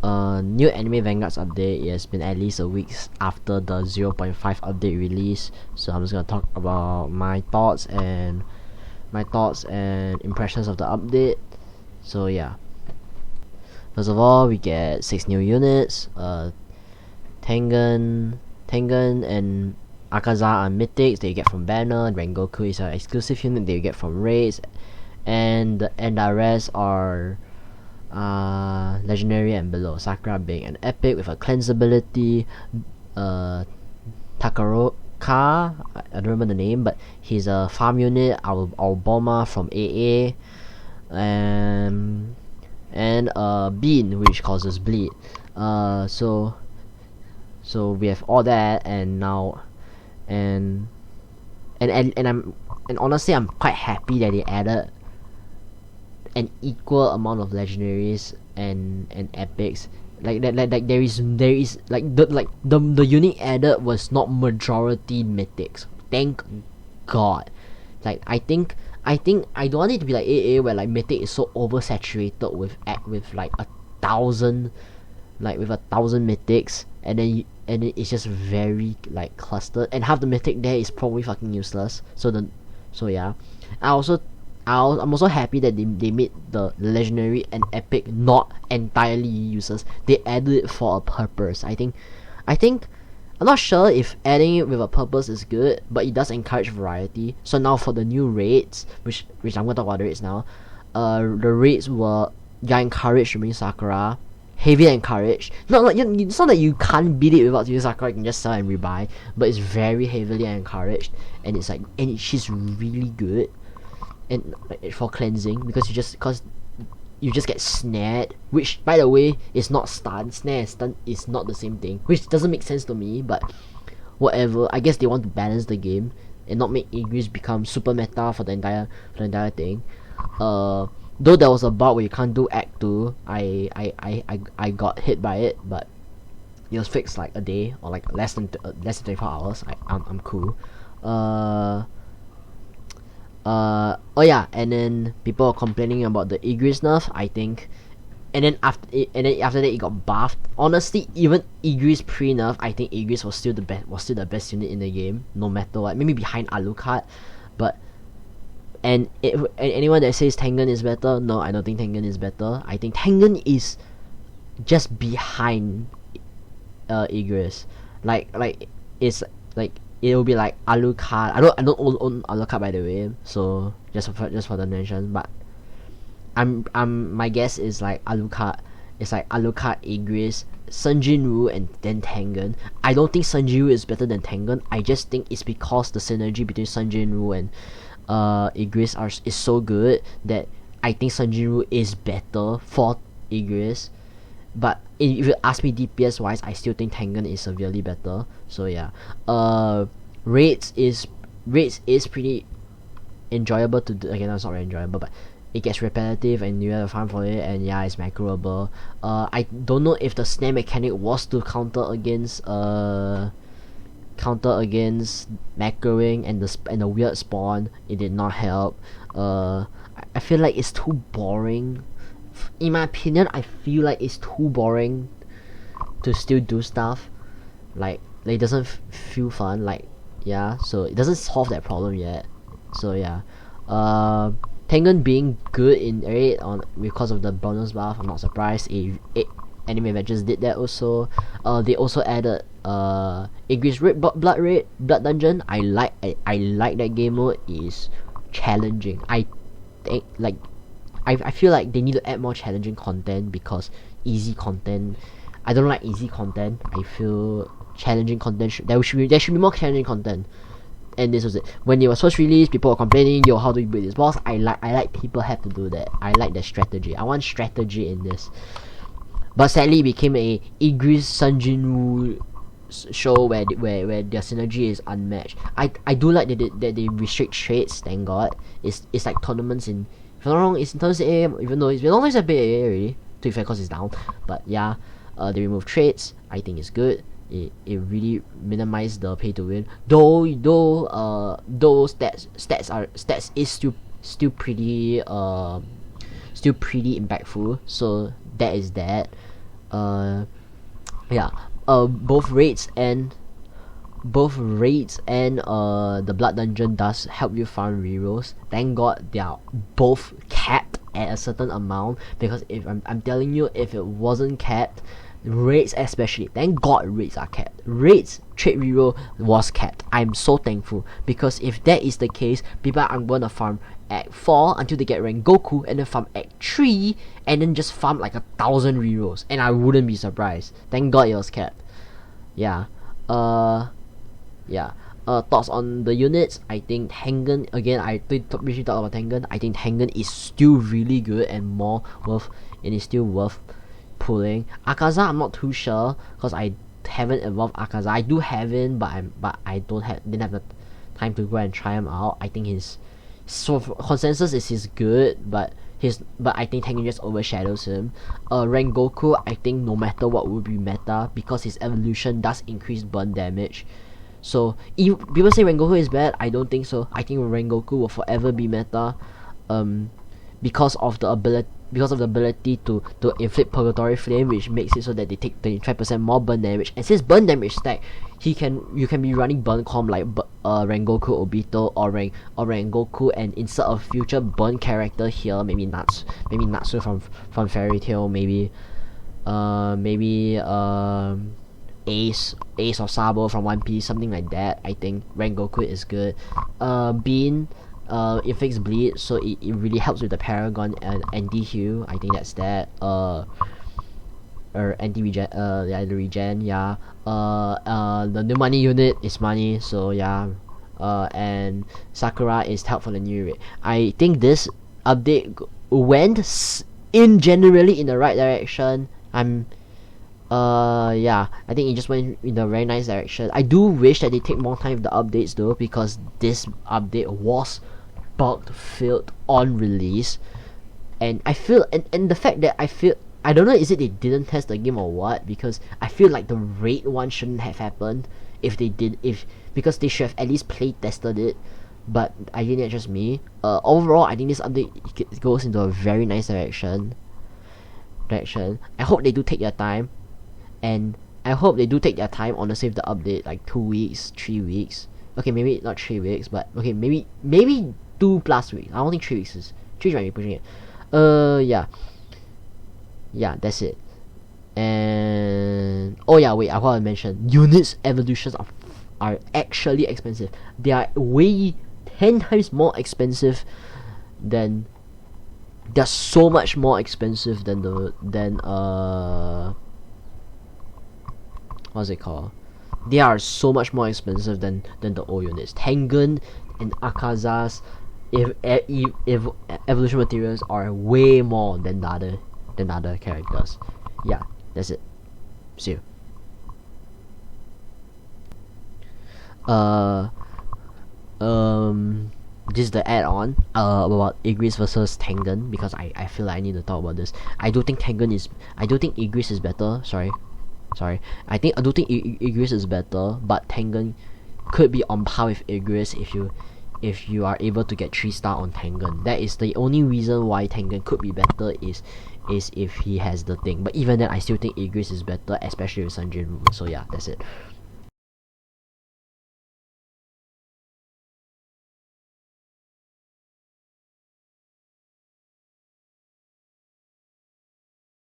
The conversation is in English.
new anime vanguards update. It has been at least a week after the 0.5 update release, so I'm just gonna talk about my thoughts and impressions of the update. So yeah, first of all, we get 6 new units. Tengen and Akaza are mythics that you get from banner. Rengoku is an exclusive unit that you get from raids, and the rest are legendary and below. Sakura being an epic with a cleanse ability. Takaroka, I don't remember the name, but he's a farm unit. Alboma from AA, and Bean, which causes bleed. So we have all that, and now and honestly, I'm quite happy that they added an equal amount of legendaries and epics. Like there is the unit added was not majority mythics. Thank God. Like I think I don't want it to be like AA where like mythic is so oversaturated with like 1,000 mythics, and then it's just very like clustered, and half the mythic there is probably fucking useless. So yeah, I'm also happy that they made the legendary and epic not entirely useless. They added it for a purpose. I think I'm not sure if adding it with a purpose is good, but it does encourage variety. So now for the new raids, which I'm gonna talk about the raids now. The raids you're encouraged to bring Sakura. Heavily encouraged. It's not that you can't beat it without using Sakura. You can just sell and rebuy, but it's very heavily encouraged, and she's really good, and for cleansing because you just get snared, which by the way is not stun. Snare and stun is not the same thing, which doesn't make sense to me, but whatever. I guess they want to balance the game and not make Igris become super meta for the entire thing. Though there was a bug where you can't do Act 2, I got hit by it, but it was fixed like a day or like less than 24 hours. I'm cool. Oh yeah, and then people are complaining about the Igris nerf, I think, and then after that it got buffed. Honestly, even Igris pre-nerf, I think Igris was still the best unit in the game, no matter what. Maybe behind Alucard, but and anyone that says Tengen is better, no, I don't think Tengen is better. I think Tengen is just behind Igris. Like it's like it'll be like Alucard. I don't own Alucard, by the way, so just for the mention. But my guess is like Alucard. It's like Alucard, Igris, Sunjin-Woo, and then Tengen. I don't think Sunjin-Woo is better than Tengen. I just think it's because the synergy between Sunjin-Woo and Igris is so good that I think Sunjin-Woo is better for Igris. But if you ask me DPS wise, I still think Tengen is severely better. So yeah, raids is pretty enjoyable to do. Again, it's not very enjoyable, but it gets repetitive and you have to farm for it, and yeah, it's macroable. I don't know if the snare mechanic was to counter against macroing and the weird spawn. It did not help. I feel like it's too boring. In my opinion, I feel like it's too boring to still do stuff. Like it doesn't feel fun. Like yeah, so it doesn't solve that problem yet. So yeah, Tengen being good in raid because of the bonus buff, I'm not surprised. Anime Adventures did that also. They also added Igris Blood Dungeon. I like that game mode. Is challenging. I think I feel like they need to add more challenging content, because easy content, I don't like easy content. I feel challenging content there should be more challenging content. And this was it. When it was first released, people were complaining, yo, how do you beat this boss? I like people have to do that. I like the strategy. I want strategy in this. But sadly, it became a Igris Sunjin-Woo show where their synergy is unmatched. I do like that they restrict trades. Thank God. It's like tournaments in. If I'm not wrong, it's in tournaments in AA, even though it's been a long time since I played AA already. To be fair, cause it's down. But yeah, they remove trades. I think it's good. It really minimized the pay to win. Though stats is still pretty impactful. So that is that. uh yeah, both raids and the blood dungeon does help you farm rerolls. Thank god they are both capped at a certain amount, because if I'm telling you, if it wasn't capped, raids especially, thank god raids are capped. Raids trade reroll was capped. I'm so thankful, because if that is the case, people are gonna farm Act 4 until they get rank Goku, and then farm Act 3 and then just farm like 1,000 rerolls, and I wouldn't be surprised. Thank god it was capped. Yeah. Thoughts on the units? I think Tengen, again, I briefly talk about Tengen. I think Tengen is still really good and more worth, and is still worth pulling. Akaza, I'm not too sure, because I haven't evolved Akaza. I do have him, but I didn't have the time to go and try him out. I think his consensus is he's good, but I think Tengen just overshadows him. Rengoku, I think no matter what would be meta, because his evolution does increase burn damage. So if people say Rengoku is bad, I don't think so. I think Rengoku will forever be meta, because of the ability to inflict Purgatory Flame, which makes it so that they take 25% more burn damage. And since burn damage stack, you can be running burn comp like Rengoku Obito or Rengoku, and insert a future burn character here. Maybe Natsu from Fairy Tail. Maybe Ace or Sabo from One Piece, something like that. I think Rengoku is good. Bean, inflicts bleed, so it really helps with the Paragon and anti-heal. I think that's that. Or anti-regen, the regen, yeah. The new money unit is money, so yeah. And Sakura is help for the new raid. I think this update went generally in the right direction. Yeah, I think it just went in a very nice direction. I do wish that they take more time with the updates though, because this update was bugged filled on release, and I feel and the fact that I don't know, is it they didn't test the game or what, because I feel like the raid one shouldn't have happened because they should have at least play tested it. But I think that's just me. Overall, I think this update goes into a very nice direction. I hope they do take their time. And I hope they do take their time on the save the update, like 2 weeks, 3 weeks. Okay, maybe not 3 weeks, but okay, maybe 2+ weeks. I don't think 3 weeks is 3 might be pushing it. Yeah, that's it. And oh yeah, wait, I want to mention units evolutions are actually expensive. They are way 10 times more expensive than. They're so much more expensive than what's it called? They are so much more expensive than the old units. Tengen and Akaza's evolution materials are way more than the other characters. Yeah, that's it. See you. This is the add-on about Igris versus Tengen, because I feel like I need to talk about this. I do think Igris is better. Sorry. I do think Igris is better, but Tengen could be on par with Igris if you are able to get 3-star on Tengen. That is the only reason why Tengen could be better, is if he has the thing. But even then, I still think Igris is better, especially with Sanjin. So yeah, that's it.